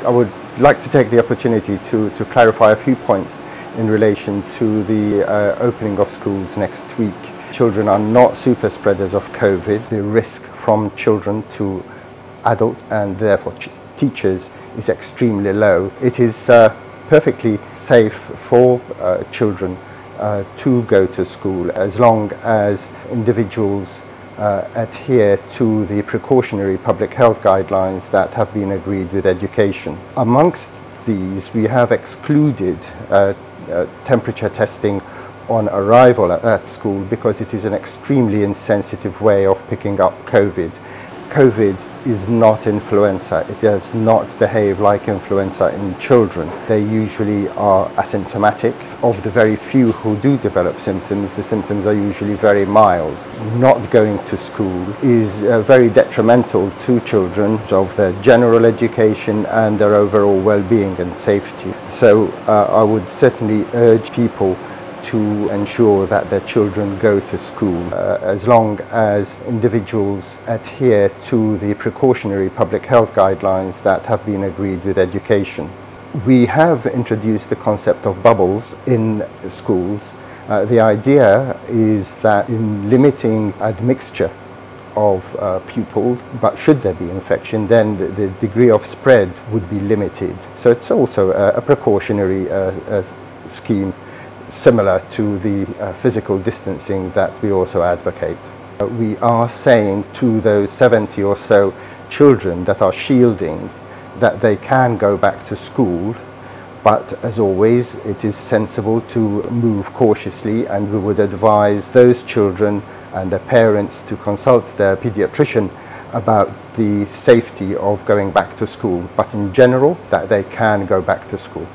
I would like to take the opportunity to clarify a few points in relation to the opening of schools next week. Children are not super spreaders of COVID. The risk from children to adults and therefore teachers is extremely low. It is perfectly safe for children to go to school as long as individuals adhere to the precautionary public health guidelines that have been agreed with education. Amongst these, we have excluded temperature testing on arrival at school because it is an extremely insensitive way of picking up COVID. COVID is not influenza. It does not behave like influenza in children. They usually are asymptomatic. Of the very few who do develop symptoms, the symptoms are usually very mild. Not going to school is very detrimental to children of their general education and their overall well-being and safety. So I would certainly urge people to ensure that their children go to school as long as individuals adhere to the precautionary public health guidelines that have been agreed with education. We have introduced the concept of bubbles in schools. The idea is that in limiting admixture of pupils, but should there be infection, then the degree of spread would be limited. So it's also a precautionary scheme, similar to the physical distancing that we also advocate. We are saying to those 70 or so children that are shielding that they can go back to school, but as always it is sensible to move cautiously, and we would advise those children and their parents to consult their pediatrician about the safety of going back to school, but in general that they can go back to school.